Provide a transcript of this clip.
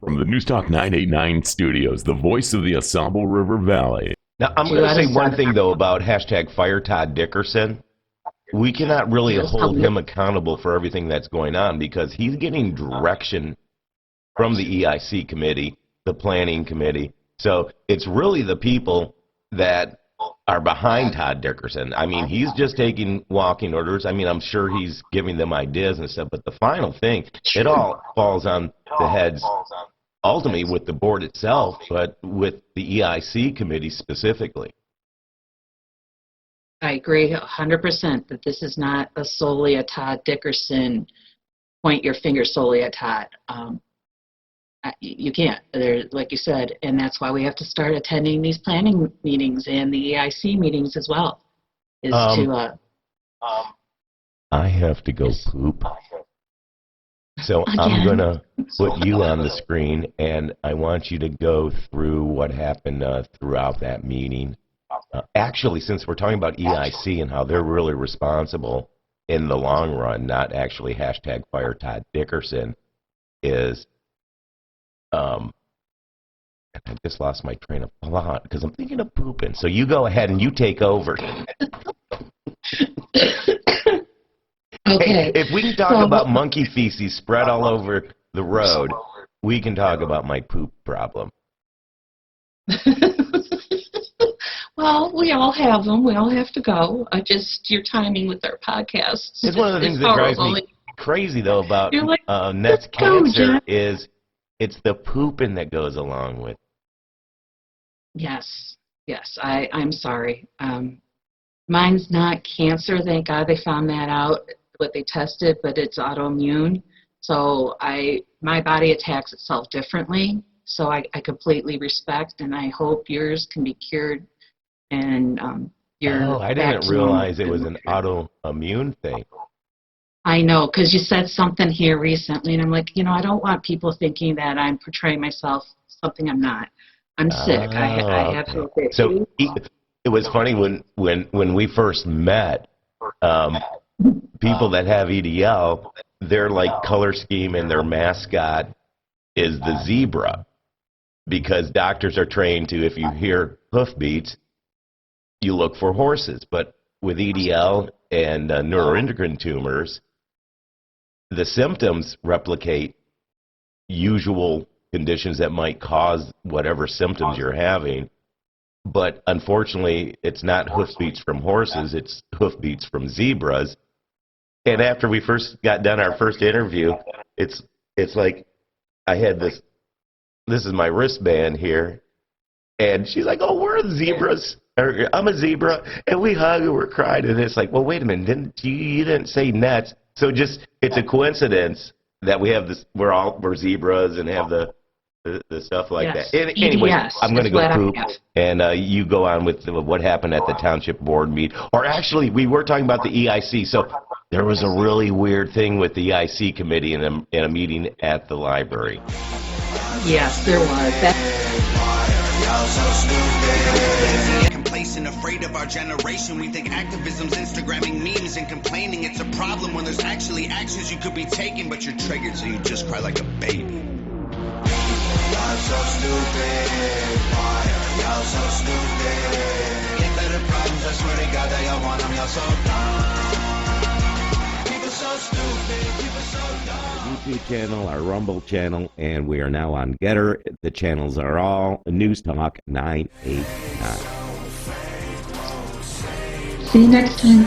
From the Newstalk 989 studios, the voice of the Asable River Valley. Now, I'm going to say one thing, though, about hashtag Fire Todd Dickerson. We cannot really hold him accountable for everything that's going on because he's getting direction from the EIC committee, the planning committee. So it's really the people that are behind Todd Dickerson. I mean, he's just taking walking orders. I mean, I'm sure he's giving them ideas and stuff, but the final thing, it all falls on the heads, ultimately with the board itself, but with the EIC committee specifically. I agree 100% that this is not solely a Todd Dickerson, point your finger solely at Todd. You can't, like you said, and that's why we have to start attending these planning meetings and the EIC meetings as well. I have to go poop. So I'm going to put you on the screen, and I want you to go through what happened throughout that meeting. Actually, since we're talking about EIC and how they're really responsible in the long run, not actually hashtag Fire Todd Dickerson, is... I just lost my train of thought because I'm thinking of pooping. So you go ahead and you take over. Okay. Hey, if we can talk about monkey feces spread all over the road, we can talk about my poop problem. Well, we all have them. We all have to go. Just your timing with our podcasts. It's one of the things that drives me crazy, though, about Net's cancer is it's the pooping that goes along with. Yes. I'm sorry. Mine's not cancer. Thank God they found that out, what they tested, but it's autoimmune. So my body attacks itself differently. So I completely respect, and I hope yours can be cured. And I didn't realize it was an autoimmune thing. I know, because you said something here recently, and I'm like, I don't want people thinking that I'm portraying myself something I'm not. I'm sick. I have health issues. So it was funny when we first met, people that have EDL, their color scheme and their mascot is the zebra, because doctors are trained to, if you hear hoofbeats, you look for horses. But with EDL and neuroendocrine tumors, the symptoms replicate usual conditions that might cause whatever symptoms you're having. But unfortunately, it's not hoofbeats from horses, it's hoofbeats from zebras. And after we first got done our first interview, it's like I had this is my wristband here. And she's like, oh, we're zebras. Or, I'm a zebra. And we hug and we're crying. And it's like, well, wait a minute. You didn't say Nets. So it's a coincidence that we have this, we're zebras and have the stuff like that. And anyway, I'm going to go poop, and you go on with what happened at the Township board meet. Or actually, we were talking about the EIC. So there was a really weird thing with the EIC committee in a meeting at the library. Yes, there was. Complacent, afraid of our generation. We think activism's Instagramming memes and complaining. It's a problem when there's actually actions you could be taking, but you're triggered, so you just cry like a baby. Y'all so stupid. Why are y'all so stupid? Get better problems, I swear to God that y'all want them. Y'all so dumb. People so stupid. People so dumb. YouTube channel, our Rumble channel, and we are now on Getter. The channels are all Newstalk 989. See you next time.